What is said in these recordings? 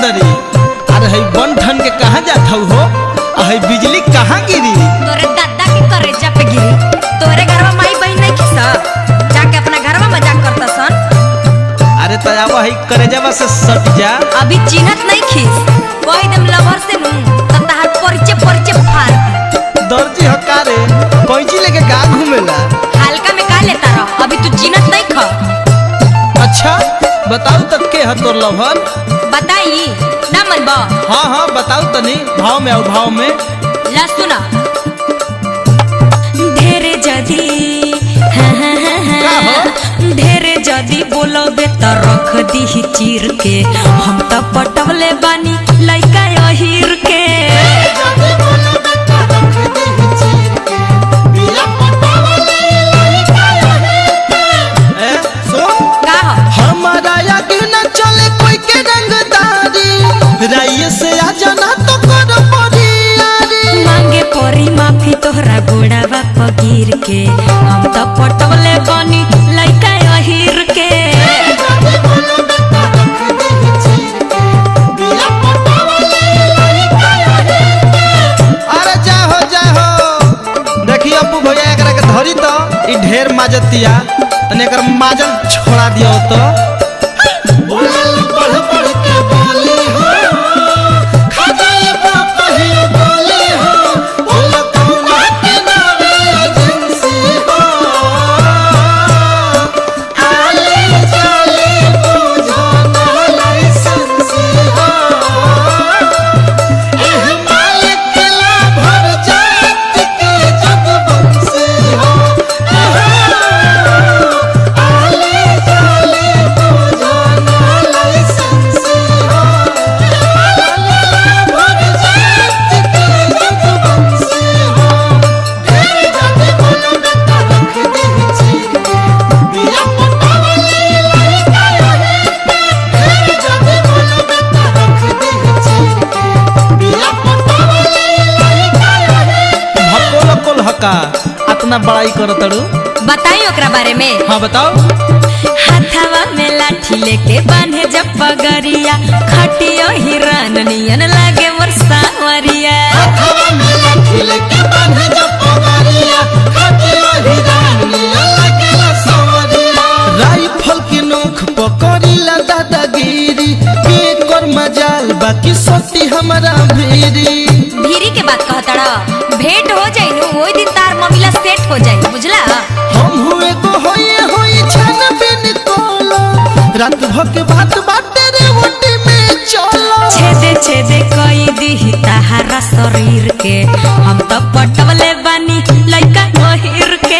सुंदरी, अरे हई बन ठन के कहाँ जात हो? हई बिजली कहाँ गिरी? तोरे दादा के करेजा पे गिरी। तोरे घरवा माई बहन नहीं खिसा, जाके अपना घरवा मजाक करता सन। अरे तयावा हई करेजावा से सट जा। अभी चिन्हत नहीं खिस, कोई दम लवर से नू त तहार परिचय फाड़ दी। दर्जी हकारे कैंची लेके का घूमेला? हल्का में का लेता रह, अभी तू चिन्हत नहीं ख। अच्छा बताऊ तक के ह तोर लवर? बताई ना मन बा। हाँ हाँ बताऊ तनी, भाव में आओ भाव में। ला सुना। ढेरे जदी का हो? ढेरे जदी बोलोबे त रख दी चीर के, हम त पटवले बानी लइका अहिर के। से आ जाना तो कर परियारी, मांगे परी माफी तोहरा गोड़ावा पगीर के, हम तो पटवले बनी लइका अहिर के। अरे जाहो देखिए अप्पू भैया एकरा के धरी तो ई ढेर माजतिया, तने एकर माजल छोड़ा दियो तो। का इतना बड़ाई करो तड़ू? बताई ओकरा बारे में। हाँ बताओ। हाथवा में लाठी लेके बांधे जब पगरिया, खटियो हिरन नियन लागे मोर सावरिया। हाथवा में लाठी लेके बांधे जब पगरिया, खटियो हिरन नियन लागे मोर सावरिया। राइफल के नोक पकड़ीला दादागिरी, के कर मजाल बाकी सोती हमारा भीरी के बात कहतड़ा। भेंट हो जाई नु ओई दिन तार ममिला सेट हो जाई, बुझला? हम हुए को होई छन बिन कोलो, रात भर के बात बाटे रे ओटी में चलो। छेदे कई दी ताहारा शरीर के, हम तो पटवले बानी लइका अहिर के।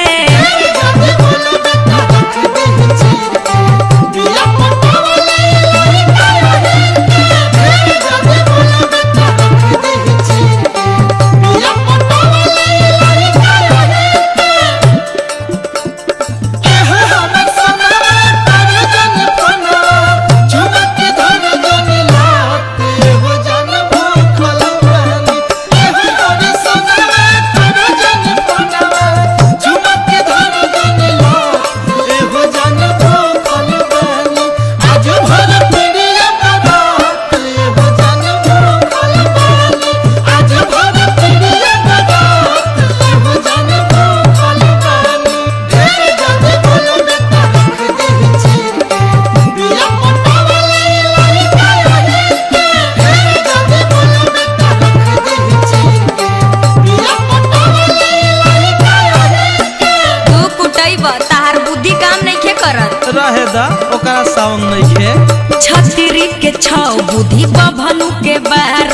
रहे दा ओकरा साउंड नहीं खे। छतरी के छाव बुद्धि बभनु के बार,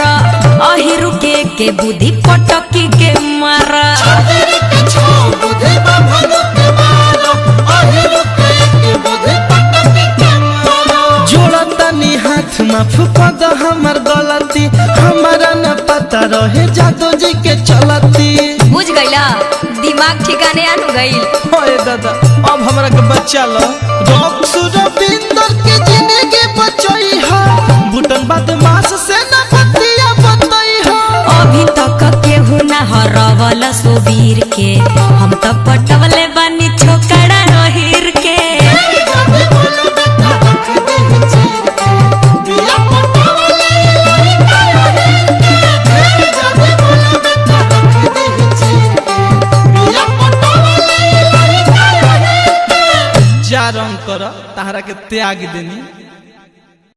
अहिरु के बुद्धि पटकी के मार। छतरी के छाव बुद्धि बभनु के बार, अहिरु के बुद्धि पटकी के मार। जोड़ता नी हाथ माफ कर दो हमर गलती, हमारा न पता रहे जादू जी के चलती। बुझ गईला, दिमाग ठिकाने आनु गईल। ओए दादा अब हमरा के बच्चा लो, रॉक सुरबिंदर के जिंदगी बचई हा, बुटन बदमाश से न बतिया बतई हा। अभी तक केहू ना हरवल सुबीर के, हम तो पटवले बानी छोकड़ा अहिर के। चार अंक कर तहरा के त्याग देनी।